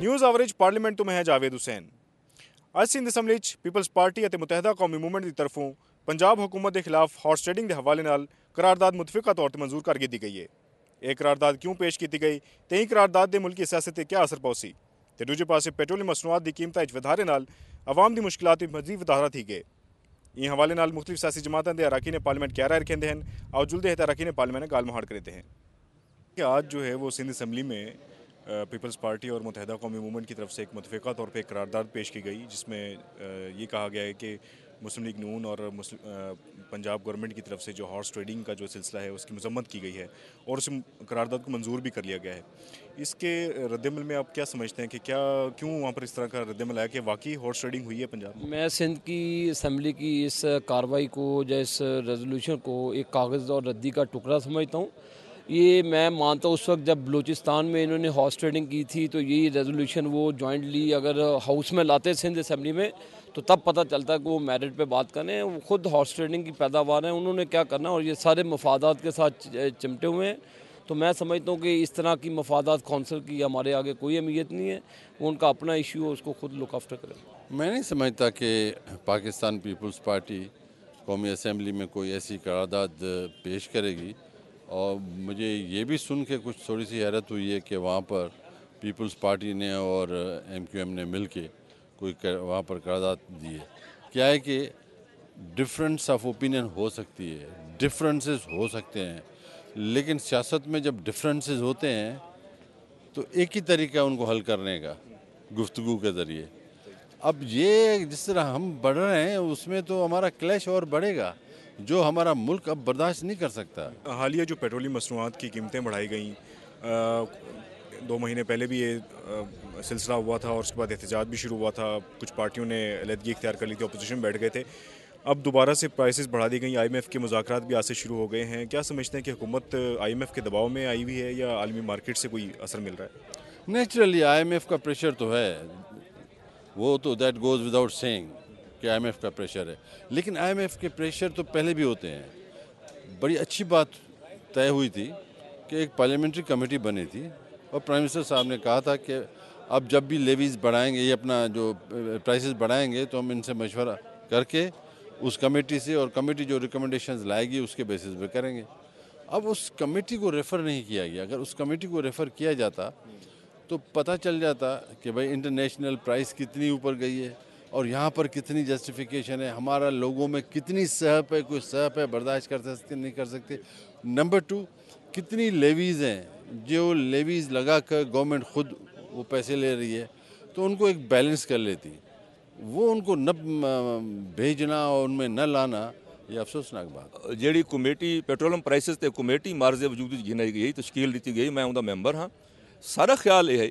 News average parliament ਤੋਂ ਮੈਂ ਹਾਂ ਜਾਵੇਦ ਹੁਸੈਨ। ਅੱਜ ਸਿੰਧ ਅਸੈਂਬਲੀ 'ਚ ਪੀਪਲਜ਼ ਪਾਰਟੀ ਅਤੇ ਮੁਤਹਿਦਾ ਕੌਮੀ ਮੂਵਮੈਂਟ ਦੀ ਤਰਫੋਂ ਪੰਜਾਬ ਹੁਕੂਮਤ ਦੇ ਖਿਲਾਫ ਹਾਰਸ ਟ੍ਰੇਡਿੰਗ ਦੇ ਹਵਾਲੇ ਨਾਲ ਕਰਾਰਦਾਦ ਮੁਤਫਿਕਾ ਤੌਰ ਤੇ ਮਨਜ਼ੂਰ ਕਰ ਦਿੱਤੀ ਗਈ ਹੈ। ਇਹ ਕਰਾਰਦਾਦ ਕਿਉਂ ਪੇਸ਼ ਕੀਤੀ ਗਈ ਤੇ ਇਹ ਕਰਾਰਦਾਦ ਦੇ ਮੁਲਕੀ ਸਿਆਸਤ ਤੇ ਕੀ ਅਸਰ ਪਹੁੰਚੀ ਤੇ ਦੂਜੇ ਪਾਸੇ ਪੈਟਰੋਲੀਅਮ ਮਸਨੂਆਤ ਦੀ ਕੀਮਤਾਂ 'ਚ ਵਧਾਰੇ ਨਾਲ ਆਵਾਮ ਦੀ ਮੁਸ਼ਕਿਲਾਂ ਵਿੱਚ ਮਜ਼ੀਦ ਵਧਾਰਾ ਥੀ ਗਏ। ਇਹ ਹਵਾਲੇ ਨਾਲ ਮੁਖਤਲਿਫ ਸਿਆਸੀ جماعتوں کے اراکین پارلیمنٹ کیا رائے رکھتے ہیں اور جلد ہے اراکین پارلیمنٹ گال مہار کرتے ہیں کہ آج جو ہے وہ سندھ اسمبلی میں پیپلز پارٹی اور متحدہ قومی موومنٹ کی طرف سے ایک متفقہ طور پہ ایک قرارداد پیش کی گئی جس میں یہ کہا گیا ہے کہ مسلم لیگ نون اور پنجاب گورنمنٹ کی طرف سے جو ہارس ٹریڈنگ کا جو سلسلہ ہے اس کی مذمت کی گئی ہے اور اس قرارداد کو منظور بھی کر لیا گیا ہے۔ اس کے رد عمل میں آپ کیا سمجھتے ہیں کہ کیوں وہاں پر اس طرح کا رد عمل آیا کہ واقعی ہارس ٹریڈنگ ہوئی ہے پنجاب میں؟ میں سندھ کی اسمبلی کی اس کارروائی کو یا اس ریزولوشن کو ایک کاغذ اور ردی کا ٹکڑا سمجھتا ہوں۔ یہ میں مانتا ہوں اس وقت جب بلوچستان میں انہوں نے ہارس ٹریڈنگ کی تھی تو یہی ریزولوشن وہ جوائنٹلی اگر ہاؤس میں لاتے سندھ اسمبلی میں تو تب پتہ چلتا ہے کہ وہ میرٹ پہ بات کریں۔ وہ خود ہارس ٹریڈنگ کی پیداوار ہیں، انہوں نے کیا کرنا اور یہ سارے مفادات کے ساتھ چمٹے ہوئے ہیں۔ تو میں سمجھتا ہوں کہ اس طرح کی مفادات کونسل کی ہمارے آگے کوئی اہمیت نہیں ہے، وہ ان کا اپنا ایشو ہے، اس کو خود لک آفٹر کریں۔ میں نہیں سمجھتا کہ پاکستان پیپلز پارٹی قومی اسمبلی میں کوئی ایسی قرارداد پیش کرے گی، اور مجھے یہ بھی سن کے کچھ تھوڑی سی حیرت ہوئی ہے کہ وہاں پر پیپلز پارٹی نے اور ایم کیو ایم نے مل کے کوئی وہاں پر قرارداد دی ہے۔ کیا ہے کہ ڈفرینس آف اوپینین ہو سکتی ہے، ڈفرینسز ہو سکتے ہیں، لیکن سیاست میں جب ڈفرینسز ہوتے ہیں تو ایک ہی طریقہ ان کو حل کرنے کا، گفتگو کے ذریعے۔ اب یہ جس طرح ہم بڑھ رہے ہیں اس میں تو ہمارا کلیش اور بڑھے گا جو ہمارا ملک اب برداشت نہیں کر سکتا۔ حالیہ جو پیٹرولیم مصنوعات کی قیمتیں بڑھائی گئیں، 2 مہینے پہلے بھی یہ سلسلہ ہوا تھا اور اس کے بعد احتجاج بھی شروع ہوا تھا، کچھ پارٹیوں نے علیحدگی اختیار کر لی تھی، اپوزیشن بیٹھ گئے تھے، اب دوبارہ سے پرائسز بڑھا دی گئیں، آئی ایم ایف کے مذاکرات بھی آج سے شروع ہو گئے ہیں۔ کیا سمجھتے ہیں کہ حکومت آئی ایم ایف کے دباؤ میں آئی ہوئی ہے یا عالمی مارکیٹ سے کوئی اثر مل رہا ہے؟ نیچرلی آئی ایم ایف کا پریشر تو ہے، وہ تو دیٹ گوز وداؤٹ سینگ کہ آئی ایم ایف کا پریشر ہے، لیکن آئی ایم ایف کے پریشر تو پہلے بھی ہوتے ہیں۔ بڑی اچھی بات طے ہوئی تھی کہ ایک پارلیمنٹری کمیٹی بنی تھی اور پرائم منسٹر صاحب نے کہا تھا کہ اب جب بھی لیویز بڑھائیں گے، یہ اپنا جو پرائسز بڑھائیں گے تو ہم ان سے مشورہ کر کے اس کمیٹی سے، اور کمیٹی جو ریکمنڈیشنز لائے گی اس کے بیسس پہ کریں گے۔ اب اس کمیٹی کو ریفر نہیں کیا گیا، اگر اس کمیٹی کو ریفر کیا جاتا تو پتہ چل جاتا کہ بھائی انٹرنیشنل پرائس کتنی اوپر گئی ہے اور یہاں پر کتنی جسٹیفیکیشن ہے، ہمارا لوگوں میں کتنی صحت ہے، کوئی صحت ہے برداشت کر سکتے نہیں کر سکتے۔ نمبر 2، کتنی لیویز ہیں جو لیویز لگا کر گورنمنٹ خود وہ پیسے لے رہی ہے، تو ان کو ایک بیلنس کر لیتی، وہ ان کو نہ بھیجنا اور ان میں نہ لانا یہ افسوسناک بات۔ جیڑی کمیٹی پیٹرولیم پرائسز تے کمیٹی مارز وجود گنائی گئی تشکیل دیتی گئی، میں ان دا ممبر ہاں۔ سارا خیال یہ ہے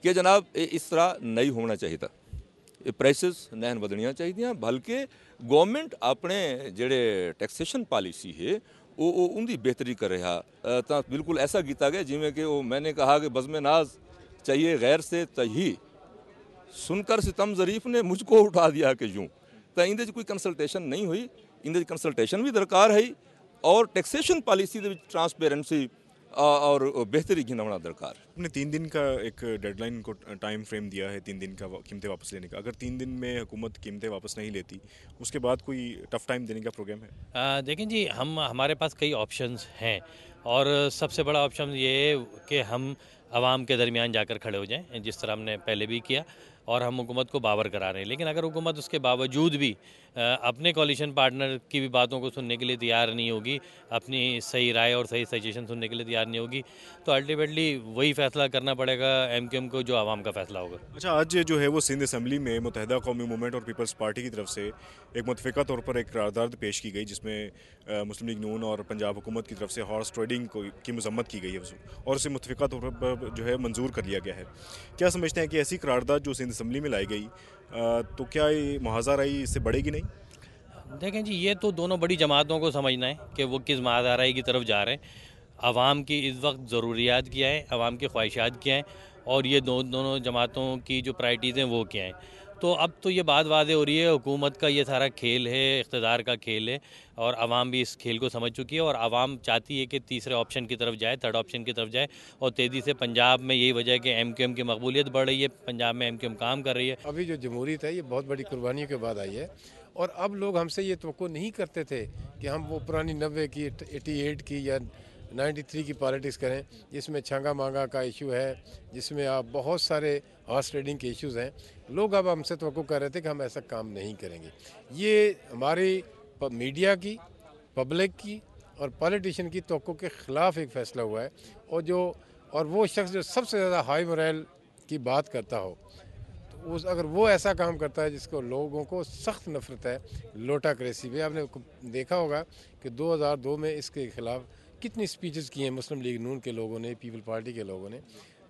کہ جناب اس طرح نہیں ہونا چاہیے تھا، یہ پرائسز نہیں بدلنیاں چاہیے، بلکہ گورنمنٹ اپنے جڑے ٹیکسیشن پالیسی ہے وہ ان دی بہتری کر رہا، تو بالکل ایسا کیتا گیا جی میں کہ وہ میں نے کہا کہ بزم ناز چاہیے غیر سے تہی، سن کر ستم ظریف نے مجھ کو اٹھا دیا کہ یوں، تو اندر کوئی کنسلٹیشن نہیں ہوئی، اندر کنسلٹیشن بھی درکار ہے اور ٹیکسیشن پالیسی دے وچ ٹرانسپیرنسی اور بہتری گھنا ہونا درکار۔ ہم نے 3 دن کا ایک ڈیڈ لائن کو ٹائم فریم دیا ہے، 3 دن کا قیمتیں واپس لینے کا۔ اگر 3 دن میں حکومت قیمتیں واپس نہیں لیتی اس کے بعد کوئی ٹف ٹائم دینے کا پروگرام ہے؟ دیکھیں جی، ہمارے پاس کئی آپشنز ہیں اور سب سے بڑا آپشن یہ ہے کہ ہم عوام کے درمیان جا کر کھڑے ہو جائیں، جس طرح ہم نے پہلے بھی کیا، اور ہم حکومت کو باور کرا رہے ہیں۔ لیکن اگر حکومت اس کے باوجود بھی اپنے کولیشن پارٹنر کی بھی باتوں کو سننے کے لیے تیار نہیں ہوگی، اپنی صحیح رائے اور صحیح سجیشن سننے کے لیے تیار نہیں ہوگی، تو الٹیمیٹلی وہی فیصلہ کرنا پڑے گا ایم کیو ایم کو جو عوام کا فیصلہ ہوگا۔ اچھا، آج جو ہے وہ سندھ اسمبلی میں متحدہ قومی موومنٹ اور پیپلز پارٹی کی طرف سے ایک متفقہ طور پر ایک قرارداد پیش کی گئی جس میں مسلم لیگ نون اور پنجاب حکومت کی طرف سے ہارس ٹریڈنگ کی مذمت کی گئی ہے اور اسے متفقہ طور پر جو ہے منظور کر لیا گیا ہے۔ کیا سمجھتے ہیں کہ ایسی قرارداد جو سندھ اسمبلی میں لائی گئی تو کیا یہ محاذہ رائی اس سے بڑھے گی نہیں؟ دیکھیں جی، یہ تو دونوں بڑی جماعتوں کو سمجھنا ہے کہ وہ کس محاذہ رائی کی طرف جا رہے ہیں، عوام کی اس وقت ضروریات کیا ہیں، عوام کی خواہشات کیا ہیں، اور یہ دونوں جماعتوں کی جو پرائرٹیز ہیں وہ کیا ہیں۔ تو اب تو یہ بات واضح ہو رہی ہے حکومت کا یہ سارا کھیل ہے، اقتدار کا کھیل ہے، اور عوام بھی اس کھیل کو سمجھ چکی ہے، اور عوام چاہتی ہے کہ تیسرے آپشن کی طرف جائے، تھرڈ آپشن کی طرف جائے، اور تیزی سے پنجاب میں یہی وجہ ہے کہ ایم کیو ایم کی مقبولیت بڑھ رہی ہے، پنجاب میں ایم کیو ایم کام کر رہی ہے۔ ابھی جو جمہوریت ہے یہ بہت بڑی قربانیوں کے بعد آئی ہے، اور اب لوگ ہم سے یہ توقع نہیں کرتے تھے کہ ہم وہ پرانی 90 کی 88 کی یا 93 کی پالیٹکس کریں، جس میں چھانگا مانگا کا ایشو ہے، جس میں آپ بہت سارے ہارس ٹریڈنگ کے ایشوز ہیں۔ لوگ اب ہم سے توقع کر رہے تھے کہ ہم ایسا کام نہیں کریں گے۔ یہ ہماری میڈیا کی، پبلک کی اور پالیٹیشین کی توقع کے خلاف ایک فیصلہ ہوا ہے، اور وہ شخص جو سب سے زیادہ ہائی مورائل کی بات کرتا ہو، اگر وہ ایسا کام کرتا ہے جس کو لوگوں کو سخت نفرت ہے، لوٹا کریسی پہ، آپ نے دیکھا ہوگا کہ 2002 میں اس کے خلاف کتنی سپیچز کی ہیں مسلم لیگ نون کے لوگوں نے، پیپل پارٹی کے لوگوں نے۔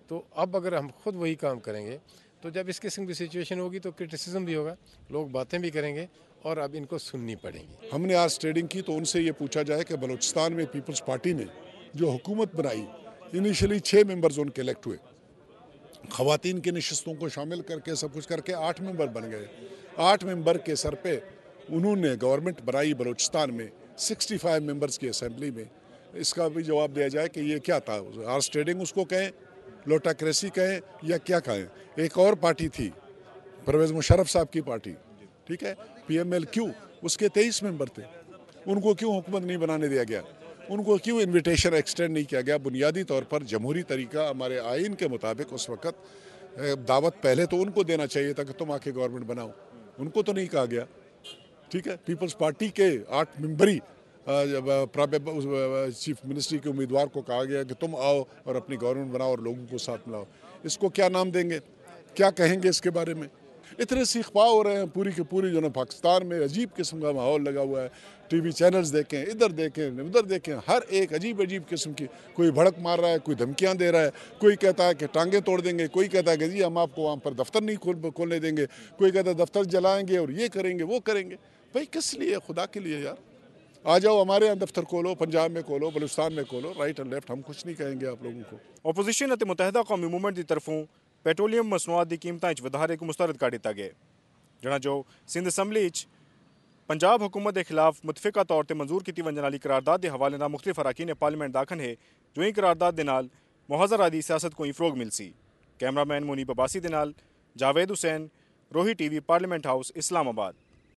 تو اب اگر ہم خود وہی کام کریں گے تو جب اس قسم کی سچویشن ہوگی تو کرٹیسزم بھی ہوگا، لوگ باتیں بھی کریں گے، اور اب ان کو سننی پڑیں گی۔ ہم نے آج ٹریڈنگ کی تو ان سے یہ پوچھا جائے کہ بلوچستان میں پیپلز پارٹی نے جو حکومت بنائی، انیشلی 6 ممبرز ان کے الیکٹ ہوئے، خواتین کی نشستوں کو شامل کر کے سب کچھ کر کے 8 ممبر بن گئے۔ 8 ممبر کے سر پہ انہوں نے گورنمنٹ بنائی بلوچستان میں 65 ممبرز کی اسمبلی میں۔ اس کا بھی جواب دیا جائے کہ یہ کیا تھا، ہارس ٹریڈنگ اس کو کہیں، لوٹا کریسی کہیں، یا کیا کہیں۔ ایک اور پارٹی تھی پرویز مشرف صاحب کی پارٹی، ٹھیک ہے، پی ایم ایل کیو، اس کے 23 ممبر تھے، ان کو کیوں حکومت نہیں بنانے دیا گیا؟ ان کو کیوں انویٹیشن ایکسٹینڈ نہیں کیا گیا؟ بنیادی طور پر جمہوری طریقہ ہمارے آئین کے مطابق اس وقت دعوت پہلے تو ان کو دینا چاہیے تھا کہ تم آ کے گورنمنٹ بناؤ، ان کو تو نہیں کہا گیا، ٹھیک ہے۔ پیپلز پارٹی کے 8 ممبری چیف منسٹری کے امیدوار کو کہا گیا کہ تم آؤ اور اپنی گورنمنٹ بناؤ اور لوگوں کو ساتھ ملاؤ۔ اس کو کیا نام دیں گے، کیا کہیں گے اس کے بارے میں؟ اتنے سیخ پا ہو رہے ہیں پوری کی پوری جو نا پاکستان میں عجیب قسم کا ماحول لگا ہوا ہے۔ ٹی وی چینلز دیکھیں، ادھر دیکھیں ادھر دیکھیں، ہر ایک عجیب قسم کی، کوئی بھڑک مار رہا ہے، کوئی دھمکیاں دے رہا ہے، کوئی کہتا ہے کہ ٹانگیں توڑ دیں گے، کوئی کہتا ہے کہ جی ہم آپ کو وہاں پر دفتر نہیں کھولنے دیں گے، کوئی کہتا ہے دفتر جلائیں گے اور یہ کریں گے وہ کریں گے۔ بھائی کس لیے؟ خدا کے لیے یار، آ جاؤ ہمارے یہاں دفتر کھولو، پنجاب میں کھولو، بلوچستان میں کھولو، رائٹ اینڈ لیفٹ، ہم کچھ نہیں کہیں گے آپ لوگوں کو۔ اپوزیشن ਅਤੇ ਮੁਤਹਿਦਾ ਕੌਮੀ ਮੂਵਮੈਂਟ ਦੀ ਤਰਫੋਂ ਪੈਟਰੋਲੀਅਮ ਮਸਨੂਆਤ ਦੀ ਕੀਮਤਾਂ 'ਚ ਵਧਾਰੇ ਨੂੰ ਮੁਸਤਰਦ ਕਰ ਦਿੱਤਾ ਗਿਆ, ਜਿਹੜਾ ਜੋ ਸਿੰਧ ਅਸੈਂਬਲੀ 'ਚ ਪੰਜਾਬ ਹੁਕੂਮਤ ਦੇ ਖਿਲਾਫ ਮੁਤਫਿਕਾ ਤੌਰ ਤੇ ਮਨਜ਼ੂਰ ਕੀਤੀ ਵੰਜਣ ਵਾਲੀ ਕਰਾਰਦਾਦ ਦੇ ਹਵਾਲੇ ਨਾਲ ਮੁਖਤਲਿਫ ਅਰਾਕੀਨ ਪਾਰਲੀਮੈਂਟ ਦਾ ਆਖਣ ਹੈ ਜੋ ਇਹ ਕਰਾਰਦਾਦ ਦੇ ਨਾਲ ਮੁਹਾਜ਼ਰਾਦੀ ਸਿਆਸਤ ਕੋਈ ਫਰੋਗ ਮਿਲ ਸੀ। ਕੈਮਰਾਮੈਨ ਮੁਨੀਬ ਅਬਾਸੀ ਦੇ ਨਾਲ Javed Hussain, Rohi TV, Parliament House, Islamabad.